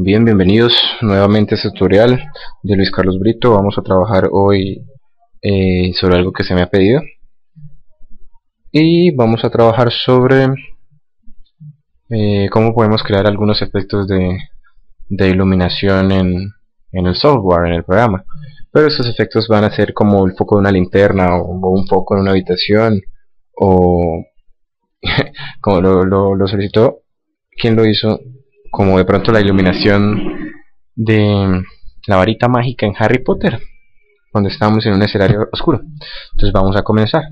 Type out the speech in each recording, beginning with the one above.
Bien, bienvenidos nuevamente a este tutorial de Luis Carlos Brito. Vamos a trabajar hoy sobre algo que se me ha pedido y vamos a trabajar sobre cómo podemos crear algunos efectos de iluminación en el software, en el programa. Pero estos efectos van a ser como el foco de una linterna o un foco en una habitación o como lo solicitó quien lo hizo, como de pronto la iluminación de la varita mágica en Harry Potter, cuando estábamos en un escenario oscuro. Entonces vamos a comenzar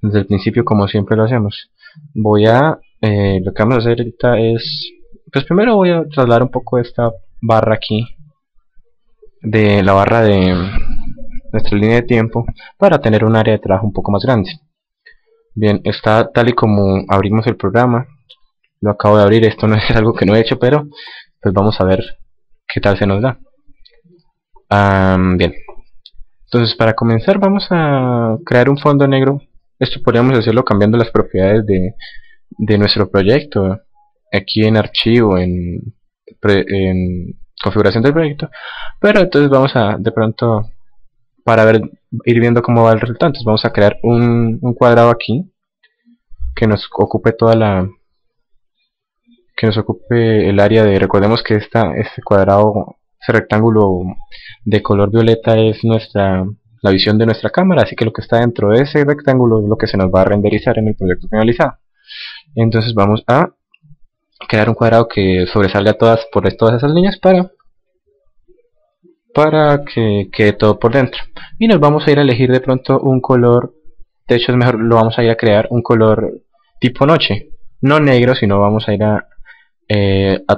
desde el principio, como siempre lo hacemos. Lo que vamos a hacer ahorita es, pues primero voy a trasladar un poco esta barra aquí, de la barra de nuestra línea de tiempo, para tener un área de trabajo un poco más grande. Bien, está tal y como abrimos el programa. Lo acabo de abrir, esto no es algo que no he hecho, pero pues vamos a ver qué tal se nos da. Bien, entonces para comenzar vamos a crear un fondo negro. Esto podríamos hacerlo cambiando las propiedades de nuestro proyecto aquí en archivo, en configuración del proyecto. Pero entonces vamos a, de pronto, para ir viendo cómo va el resultado, entonces vamos a crear un cuadrado aquí que nos ocupe el área de, recordemos que este cuadrado, este rectángulo de color violeta es la visión de nuestra cámara, así que lo que está dentro de ese rectángulo es lo que se nos va a renderizar en el proyecto finalizado. Entonces vamos a crear un cuadrado que sobresalga por todas esas líneas para que quede todo por dentro. Y nos vamos a ir a elegir de pronto un color, de hecho es mejor, lo vamos a ir a crear un color tipo noche, no negro, sino vamos a ir a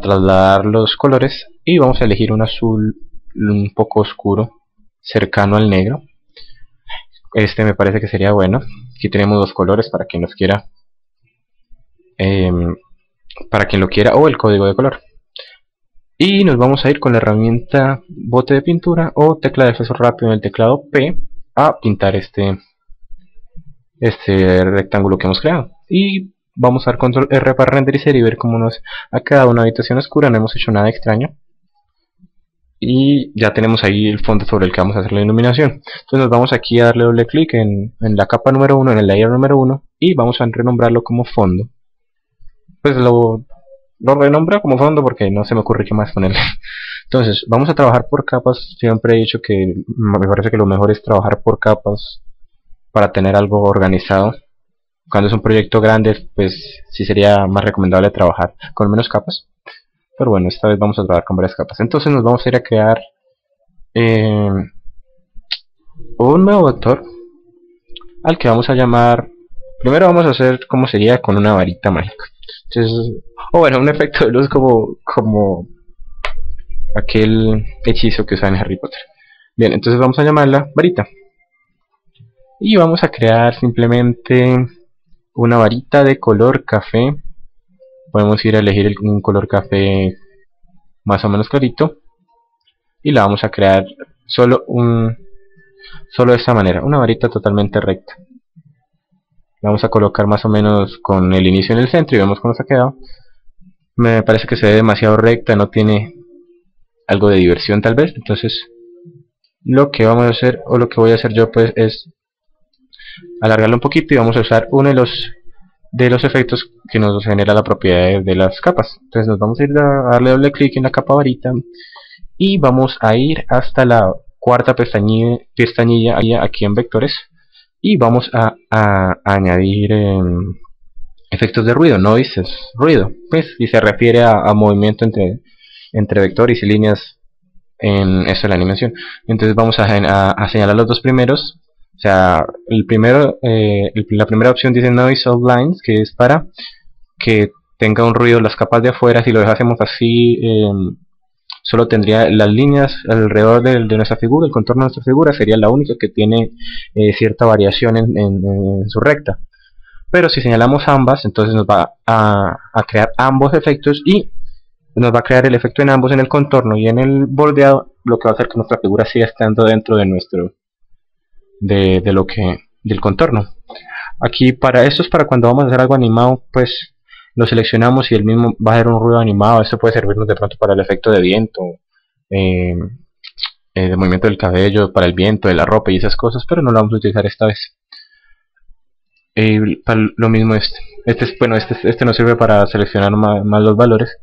trasladar los colores y vamos a elegir un azul un poco oscuro, cercano al negro. Este me parece que sería bueno. Aquí tenemos dos colores para quien los quiera, o el código de color. Y nos vamos a ir con la herramienta bote de pintura o tecla de acceso rápido en el teclado P a pintar este rectángulo que hemos creado. Y vamos a dar control R para renderizar y ver cómo nos ha quedado una habitación oscura. No hemos hecho nada extraño y ya tenemos ahí el fondo sobre el que vamos a hacer la iluminación. Entonces nos vamos aquí a darle doble clic en la capa número 1, en el layer número 1, y vamos a renombrarlo como fondo. Pues lo renombro como fondo porque no se me ocurre qué más ponerle. Entonces vamos a trabajar por capas. Siempre he dicho que me parece que lo mejor es trabajar por capas para tener algo organizado. Cuando es un proyecto grande, pues sí sería más recomendable trabajar con menos capas. Pero bueno, esta vez vamos a trabajar con varias capas. Entonces nos vamos a ir a crear un nuevo vector al que vamos a llamar. Primero vamos a hacer cómo sería con una varita mágica. Entonces, bueno, un efecto de luz como aquel hechizo que usa en Harry Potter. Bien, entonces vamos a llamarla varita. Y vamos a crear simplemente una varita de color café. Podemos ir a elegir un color café más o menos clarito y la vamos a crear solo de esta manera, una varita totalmente recta. La vamos a colocar más o menos con el inicio en el centro y vemos cómo se ha quedado. Me parece que se ve demasiado recta, no tiene algo de diversión tal vez. Entonces lo que vamos a hacer, o lo que voy a hacer yo, pues es alargarlo un poquito y vamos a usar uno de los efectos que nos genera la propiedad de las capas. Entonces nos vamos a ir a darle doble clic en la capa varita y vamos a ir hasta la cuarta pestañilla aquí en vectores y vamos a añadir efectos de ruido, noises, ruido, pues, y se refiere a movimiento entre vectores y líneas en eso de la animación. Entonces vamos a señalar los dos primeros. O sea, la primera opción dice Noise Outlines, que es para que tenga un ruido las capas de afuera. Si lo dejásemos así, solo tendría las líneas alrededor de nuestra figura. El contorno de nuestra figura sería la única que tiene cierta variación en su recta. Pero si señalamos ambas, entonces nos va a crear ambos efectos y nos va a crear el efecto en ambos, en el contorno y en el bordeado, lo que va a hacer que nuestra figura siga estando dentro de del contorno. Aquí esto es para cuando vamos a hacer algo animado, pues lo seleccionamos y el mismo va a hacer un ruido animado. Esto puede servirnos de pronto para el efecto de viento, eh, de movimiento del cabello, para el viento, de la ropa y esas cosas, pero no lo vamos a utilizar esta vez. Para lo mismo este nos sirve para seleccionar más los valores,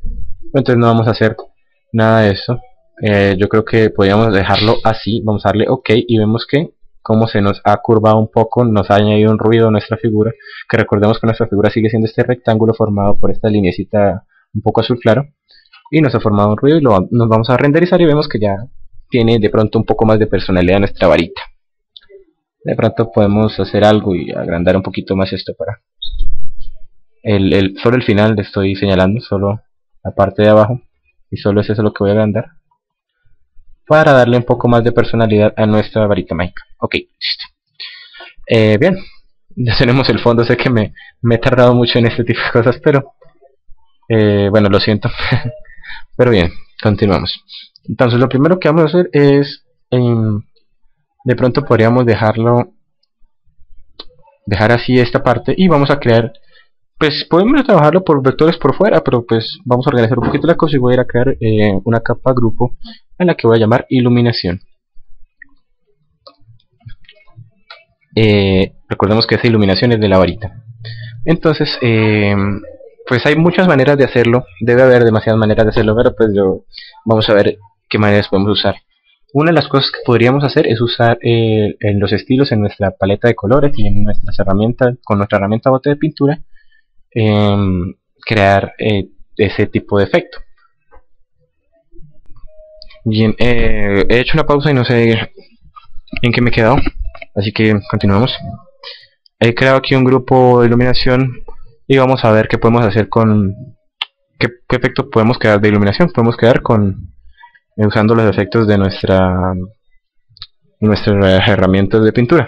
entonces no vamos a hacer nada de eso. Yo creo que podríamos dejarlo así. Vamos a darle OK y vemos que como se nos ha curvado un poco, nos ha añadido un ruido a nuestra figura, que recordemos que nuestra figura sigue siendo este rectángulo formado por esta linecita un poco azul claro, y nos ha formado un ruido y nos vamos a renderizar y vemos que ya tiene de pronto un poco más de personalidad nuestra varita. De pronto podemos hacer algo y agrandar un poquito más esto para solo el final le estoy señalando, solo la parte de abajo, y solo es eso lo que voy a agrandar para darle un poco más de personalidad a nuestra varita mágica. Ok, listo. Bien, ya tenemos el fondo. Sé que me he tardado mucho en este tipo de cosas, pero bueno, lo siento. Pero bien, continuamos. Entonces lo primero que vamos a hacer es de pronto podríamos dejar así esta parte, y vamos a crear, pues podemos trabajarlo por vectores por fuera, pero pues vamos a organizar un poquito la cosa y voy a ir a crear una capa grupo en la que voy a llamar iluminación. Recordemos que esa iluminación es de la varita. Entonces pues hay muchas maneras de hacerlo, debe haber demasiadas maneras de hacerlo, pero pues vamos a ver qué maneras podemos usar. Una de las cosas que podríamos hacer es usar en los estilos en nuestra paleta de colores y en nuestras herramientas, con nuestra herramienta bote de pintura, crear ese tipo de efecto. Bien, he hecho una pausa y no sé en qué me he quedado, así que continuamos. He creado aquí un grupo de iluminación y vamos a ver qué podemos hacer con qué efecto podemos crear de iluminación. Podemos crear usando los efectos de nuestras herramientas de pintura.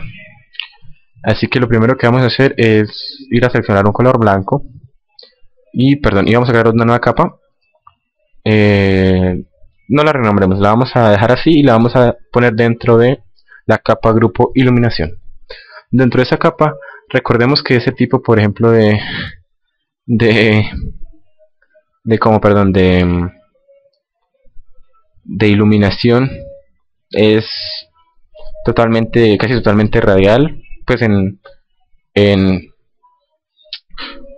Así que lo primero que vamos a hacer es ir a seleccionar un color blanco y vamos a crear una nueva capa. No la renombremos, la vamos a dejar así y la vamos a poner dentro de la capa grupo iluminación. Dentro de esa capa, recordemos que ese tipo, por ejemplo, de iluminación es casi totalmente radial, pues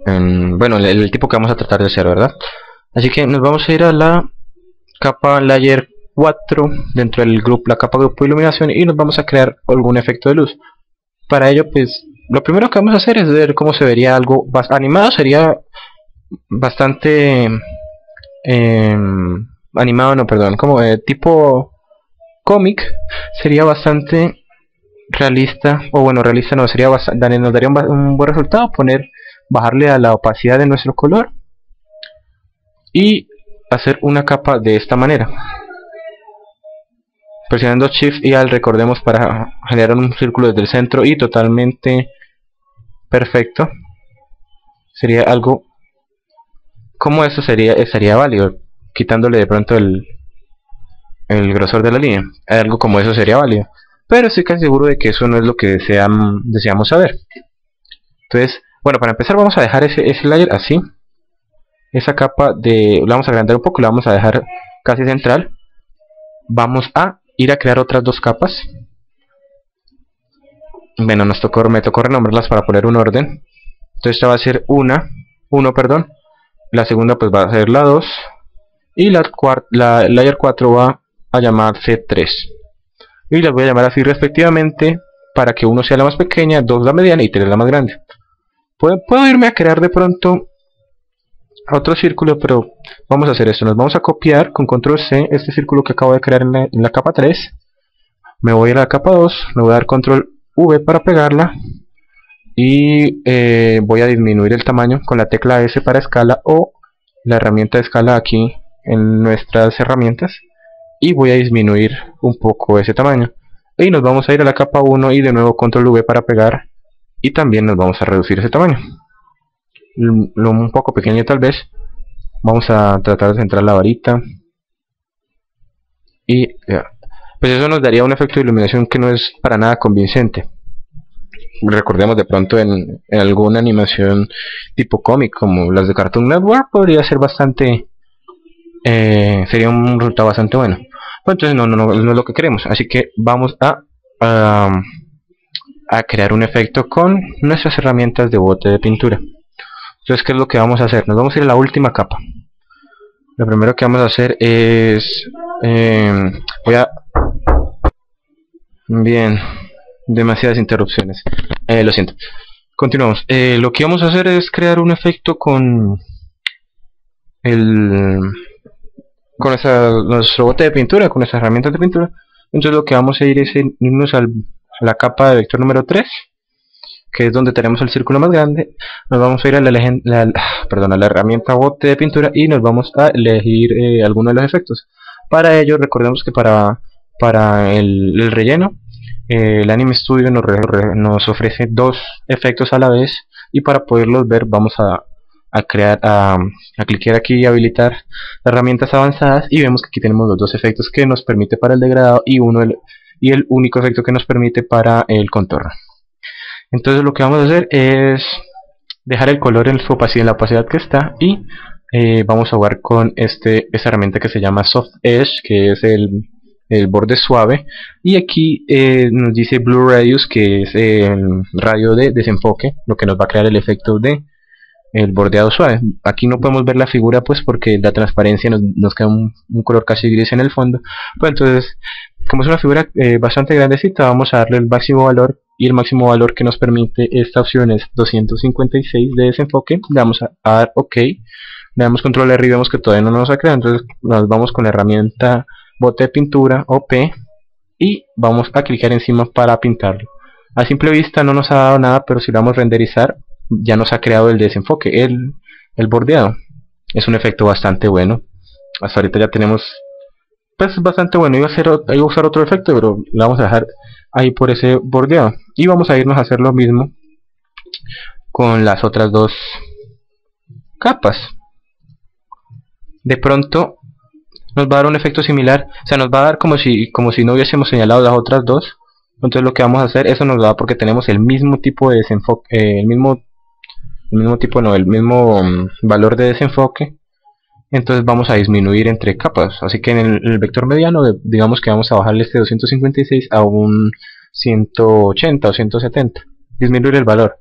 bueno, el tipo que vamos a tratar de hacer, ¿verdad? Así que nos vamos a ir a la capa layer 4 dentro del grupo, la capa grupo iluminación, y nos vamos a crear algún efecto de luz. Para ello, pues lo primero que vamos a hacer es ver cómo se vería algo animado. Sería bastante animado, no, perdón, como tipo cómic. Sería bastante realista, o bueno, realista no, sería nos daría un buen resultado bajarle a la opacidad de nuestro color y hacer una capa de esta manera, presionando Shift y Alt, recordemos, para generar un círculo desde el centro y totalmente perfecto. Sería algo como eso, estaría válido, quitándole de pronto el grosor de la línea. Algo como eso sería válido, pero estoy casi seguro de que eso no es lo que deseamos saber. Entonces, bueno, para empezar vamos a dejar ese layer así. Esa capa la vamos a agrandar un poco, la vamos a dejar casi central. Vamos a ir a crear otras dos capas. Bueno, me tocó renombrarlas para poner un orden. Entonces esta va a ser 1, perdón. La segunda pues va a ser la 2. Y la layer 4 va a llamarse 3. Y las voy a llamar así respectivamente, para que 1 sea la más pequeña, 2 la mediana y 3 la más grande. Puedo irme a crear de pronto otro círculo, pero vamos a hacer esto. Nos vamos a copiar con control C este círculo que acabo de crear en la capa 3. Me voy a la capa 2, me voy a dar control V para pegarla y voy a disminuir el tamaño con la tecla S para escala, o la herramienta de escala aquí en nuestras herramientas, y voy a disminuir un poco ese tamaño. Y nos vamos a ir a la capa 1 y de nuevo control V para pegar, y también nos vamos a reducir ese tamaño un poco pequeño tal vez. Vamos a tratar de centrar la varita y pues eso nos daría un efecto de iluminación que no es para nada convincente. recordemos de pronto en alguna animación tipo cómic como las de Cartoon Network, podría ser bastante, sería un resultado bastante bueno. Pues entonces no es lo que queremos, así que vamos a, a crear un efecto con nuestras herramientas de bote de pintura. Entonces, ¿qué es lo que vamos a hacer? Nos vamos a ir a la última capa. Lo primero que vamos a hacer es, bien, demasiadas interrupciones, lo siento. Continuamos. Lo que vamos a hacer es crear un efecto con nuestro bote de pintura, con nuestras herramientas de pintura. Entonces lo que vamos a ir es irnos a la capa de vector número 3, que es donde tenemos el círculo más grande. Nos vamos a ir a la herramienta bote de pintura y nos vamos a elegir alguno de los efectos. Para ello recordemos que para el relleno, el Anime Studio nos ofrece dos efectos a la vez, y para poderlos ver vamos a cliquear aquí y habilitar herramientas avanzadas, y vemos que aquí tenemos los dos efectos que nos permite para el degradado y el único efecto que nos permite para el contorno. Entonces lo que vamos a hacer es dejar el color en la opacidad que está, y vamos a jugar con esta herramienta que se llama Soft Edge, que es el borde suave, y aquí nos dice Blue Radius, que es el radio de desenfoque, lo que nos va a crear el efecto de el bordeado suave. Aquí no podemos ver la figura pues porque la transparencia nos queda un color casi gris en el fondo. Pues entonces, como es una figura bastante grandecita, vamos a darle el máximo valor, y el máximo valor que nos permite esta opción es 256 de desenfoque. Le damos a dar OK, le damos control R y vemos que todavía no nos ha creado. Entonces nos vamos con la herramienta bote de pintura OP y vamos a clicar encima para pintarlo. A simple vista no nos ha dado nada, pero si lo vamos a renderizar ya nos ha creado el desenfoque, el bordeado. Es un efecto bastante bueno. Hasta ahorita ya tenemos, pues bastante bueno. Iba a usar otro efecto, pero lo vamos a dejar ahí por ese bordeado. Y vamos a irnos a hacer lo mismo con las otras dos capas. De pronto nos va a dar un efecto similar, o sea, nos va a dar como si no hubiésemos señalado las otras dos. Entonces lo que vamos a hacer, eso nos da porque tenemos el mismo tipo de desenfoque, el mismo valor de desenfoque. Entonces vamos a disminuir entre capas, así que en el vector mediano digamos que vamos a bajarle este 256 a un 180 o 170, disminuir el valor,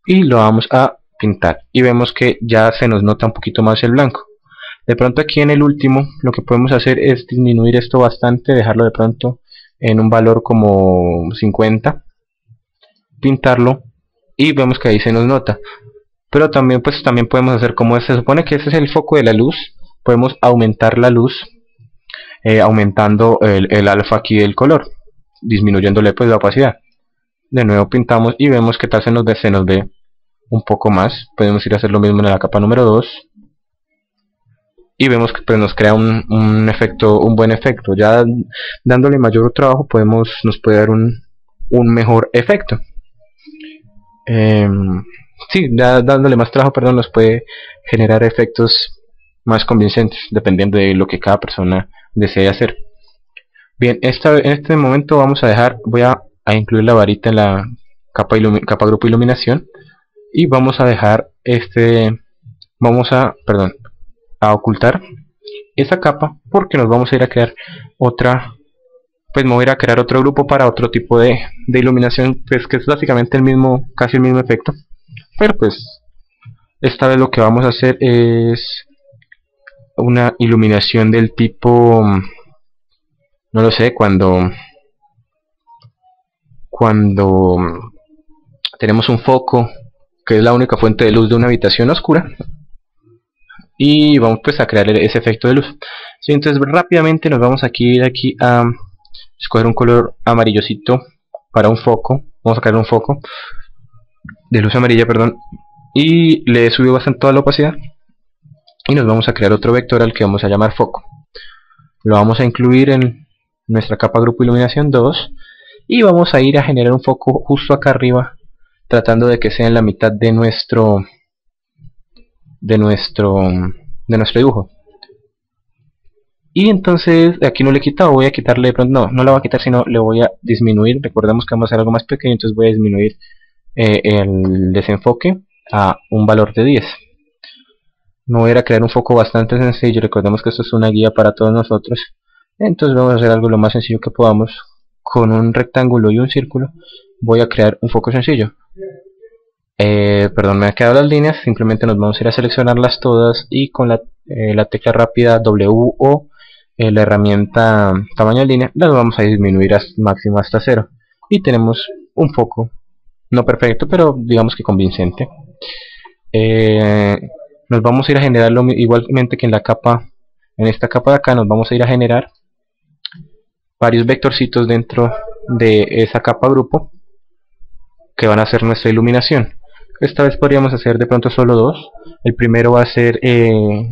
y lo vamos a pintar, y vemos que ya se nos nota un poquito más el blanco. De pronto aquí en el último lo que podemos hacer es disminuir esto bastante, dejarlo de pronto en un valor como 50, pintarlo, y vemos que ahí se nos nota. Pero también podemos hacer como se supone que ese es el foco de la luz, podemos aumentar la luz aumentando el alfa aquí del color, disminuyéndole pues la opacidad. De nuevo pintamos y vemos que tal se nos ve un poco más. Podemos ir a hacer lo mismo en la capa número 2 y vemos que pues nos crea un buen efecto. Ya dándole mayor trabajo nos puede dar un mejor efecto. Sí, ya dándole más trabajo, perdón, nos puede generar efectos más convincentes, dependiendo de lo que cada persona desee hacer. Bien, en este momento voy a incluir la varita en la capa grupo iluminación, y vamos a dejar a ocultar esa capa, porque nos vamos a ir a crear otra. Pues me voy a ir a crear otro grupo para otro tipo de iluminación, pues que es básicamente casi el mismo efecto, pero pues esta vez lo que vamos a hacer es una iluminación del tipo, no lo sé, cuando tenemos un foco que es la única fuente de luz de una habitación oscura, y vamos pues a crear ese efecto de luz. Sí, entonces rápidamente nos vamos a ir aquí a escoger un color amarillosito para un foco. Vamos a crear un foco de luz amarilla, perdón, y le subió bastante toda la opacidad, y nos vamos a crear otro vector al que vamos a llamar foco. Lo vamos a incluir en nuestra capa grupo iluminación 2, y vamos a ir a generar un foco justo acá arriba, tratando de que sea en la mitad de nuestro dibujo. Y entonces aquí no le he quitado, voy a quitarle de pronto, no la voy a quitar, sino le voy a disminuir. Recordemos que vamos a hacer algo más pequeño, entonces voy a disminuir el desenfoque a un valor de 10. Me voy a ir a crear un foco bastante sencillo. Recordemos que esto es una guía para todos nosotros. Entonces vamos a hacer algo lo más sencillo que podamos. Con un rectángulo y un círculo voy a crear un foco sencillo. Perdón, me han quedado las líneas. Simplemente nos vamos a ir a seleccionarlas todas y con la tecla rápida W o la herramienta tamaño de línea las vamos a disminuir al máximo hasta 0. Y tenemos un foco, no perfecto, pero digamos que convincente. Nos vamos a ir a generar igualmente que en la capa, en esta capa de acá nos vamos a ir a generar varios vectorcitos dentro de esa capa grupo que van a ser nuestra iluminación. Esta vez podríamos hacer de pronto solo dos. El primero va a ser,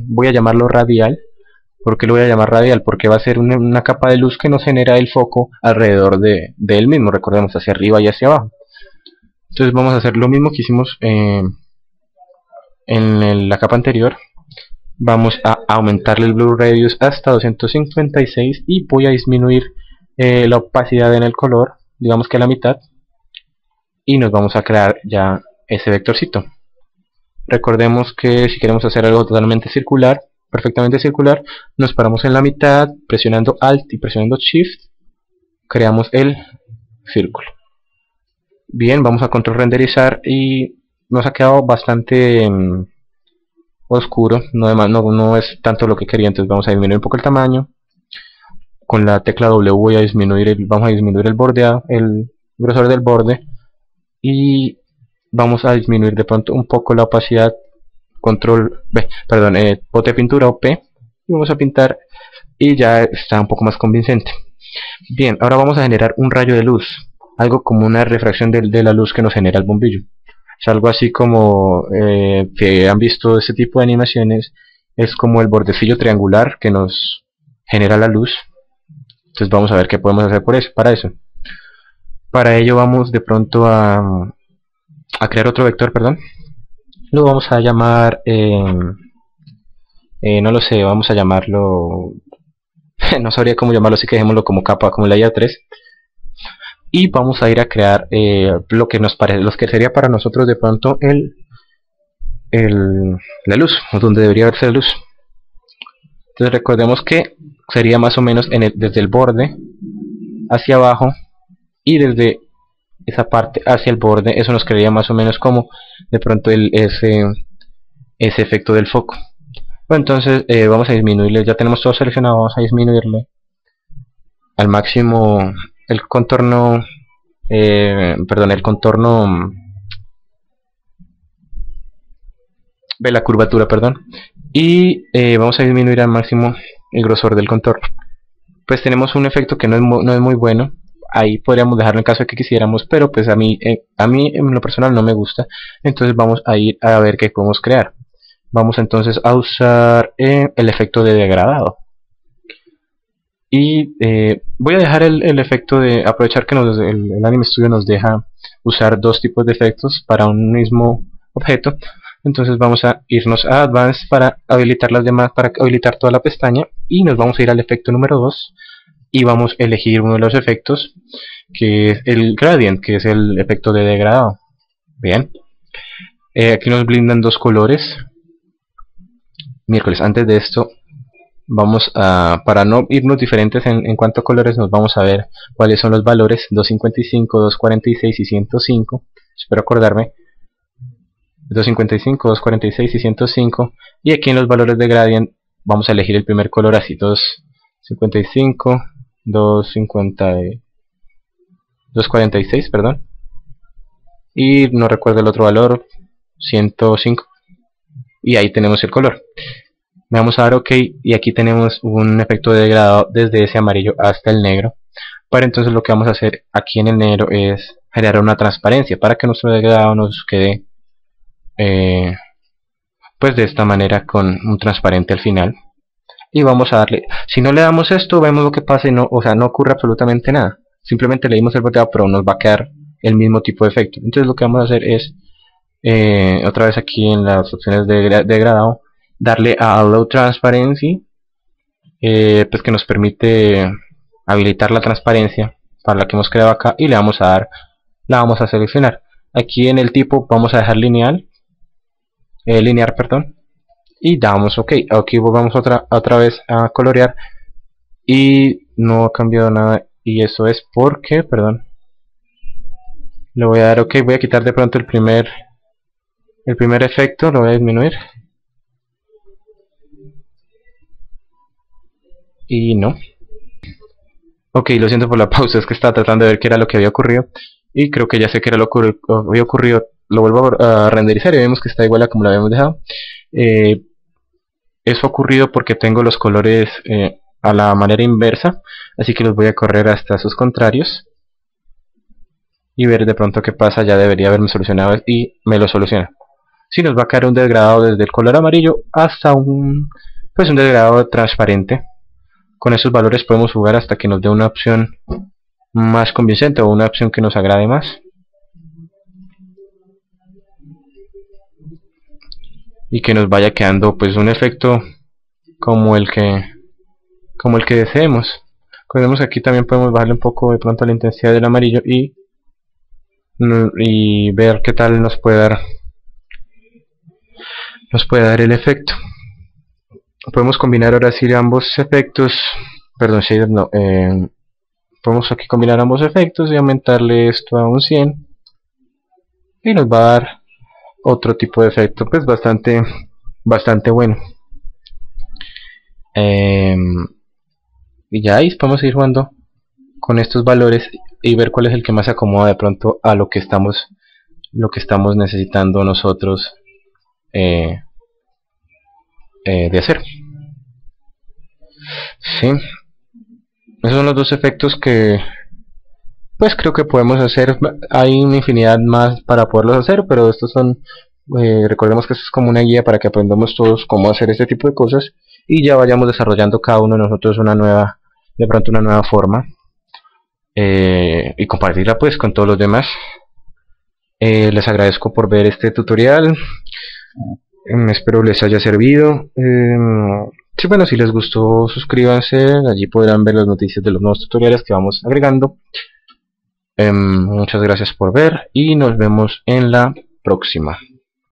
voy a llamarlo radial. ¿Por qué lo voy a llamar radial? Porque va a ser una capa de luz que nos genera el foco alrededor de él mismo, recordemos, hacia arriba y hacia abajo. Entonces vamos a hacer lo mismo que hicimos en la capa anterior. Vamos a aumentarle el blur radius hasta 256 y voy a disminuir la opacidad en el color, digamos que a la mitad, y nos vamos a crear ya ese vectorcito. Recordemos que si queremos hacer algo totalmente circular, perfectamente circular, nos paramos en la mitad, presionando Alt y presionando Shift, creamos el círculo. Bien, vamos a control renderizar y nos ha quedado bastante oscuro, no es tanto lo que quería, entonces vamos a disminuir un poco el tamaño. Con la tecla W vamos a disminuir el bordeado, el grosor del borde, y vamos a disminuir de pronto un poco la opacidad, pote de pintura o P, y vamos a pintar y ya está un poco más convincente. Bien, ahora vamos a generar un rayo de luz, algo como una refracción de la luz que nos genera el bombillo. Es algo así como que han visto este tipo de animaciones, es como el bordecillo triangular que nos genera la luz. Entonces vamos a ver qué podemos hacer para eso. Para ello vamos de pronto a crear otro vector, perdón. Lo vamos a llamar, no lo sé, vamos a llamarlo, no sabría cómo llamarlo, así que dejémoslo como capa, como layer 3. Y vamos a ir a crear lo que sería para nosotros de pronto la luz, o donde debería verse la luz. Entonces recordemos que sería más o menos desde el borde hacia abajo y desde esa parte hacia el borde. Eso nos crearía más o menos como de pronto ese efecto del foco. Bueno, entonces vamos a disminuirle, ya tenemos todo seleccionado, vamos a disminuirle al máximo el contorno, el contorno de la curvatura, perdón, y vamos a disminuir al máximo el grosor del contorno. Pues tenemos un efecto que no es muy bueno. Ahí podríamos dejarlo en caso de que quisiéramos, pero pues a mí en lo personal no me gusta. Entonces vamos a ir a ver qué podemos crear. Vamos entonces a usar el efecto de degradado. Y voy a dejar el efecto de aprovechar que el Anime Studio nos deja usar dos tipos de efectos para un mismo objeto. Entonces vamos a irnos a Advanced para habilitar las demás, para habilitar toda la pestaña, y nos vamos a ir al efecto número 2 y vamos a elegir uno de los efectos, que es el Gradient, que es el efecto de degradado. Bien, aquí nos brindan dos colores. Miércoles, antes de esto vamos a, para no irnos diferentes en cuanto a colores, nos vamos a ver cuáles son los valores 255, 246 y 105. Espero acordarme. 255, 246 y 105. Y aquí en los valores de gradient vamos a elegir el primer color así, 255, 246, perdón. Y no recuerdo el otro valor, 105. Y ahí tenemos el color. Vamos a dar OK y aquí tenemos un efecto de degradado desde ese amarillo hasta el negro. Para entonces lo que vamos a hacer aquí en el negro es generar una transparencia para que nuestro degradado nos quede pues de esta manera, con un transparente al final. Y vamos a darle, si no le damos esto, vemos lo que pasa y no ocurre absolutamente nada. Simplemente le dimos el bordeado, pero nos va a quedar el mismo tipo de efecto. Entonces lo que vamos a hacer es otra vez aquí en las opciones de degradado, darle a Allow Transparency, pues que nos permite habilitar la transparencia para la que hemos creado acá, y la vamos a seleccionar. Aquí en el tipo vamos a dejar lineal, linear, perdón, y damos OK. Aquí vamos otra vez a colorear y no ha cambiado nada, y eso es porque, perdón, le voy a dar OK. Voy a quitar de pronto el primer efecto, lo voy a disminuir y no. OK, lo siento por la pausa, es que estaba tratando de ver qué era lo que había ocurrido y creo que ya sé qué era lo que había ocurrido. Lo vuelvo a renderizar y vemos que está igual a como lo habíamos dejado. Eso ha ocurrido porque tengo los colores a la manera inversa, así que los voy a correr hasta sus contrarios y ver de pronto qué pasa. Ya debería haberme solucionado y me lo soluciona. Si nos va a caer un degradado desde el color amarillo hasta un degradado transparente. Con esos valores podemos jugar hasta que nos dé una opción más convincente o una opción que nos agrade más. Y que nos vaya quedando pues un efecto como el que deseemos. Recordemos que aquí también podemos bajarle un poco de pronto la intensidad del amarillo y ver qué tal nos puede dar el efecto. Podemos combinar ahora sí ambos efectos, perdón, shader no, podemos aquí combinar ambos efectos y aumentarle esto a un 100 y nos va a dar otro tipo de efecto pues bastante bueno. Y ya ahí podemos ir jugando con estos valores y ver cuál es el que más se acomoda de pronto a lo que estamos necesitando nosotros de hacer. Sí, esos son los dos efectos que pues creo que podemos hacer. Hay una infinidad más para poderlos hacer, pero estos son, recordemos que esto es como una guía para que aprendamos todos cómo hacer este tipo de cosas y ya vayamos desarrollando cada uno de nosotros de pronto una nueva forma, y compartirla pues con todos los demás. Les agradezco por ver este tutorial, espero les haya servido. Sí, bueno, si les gustó suscríbanse, allí podrán ver las noticias de los nuevos tutoriales que vamos agregando. Muchas gracias por ver y nos vemos en la próxima.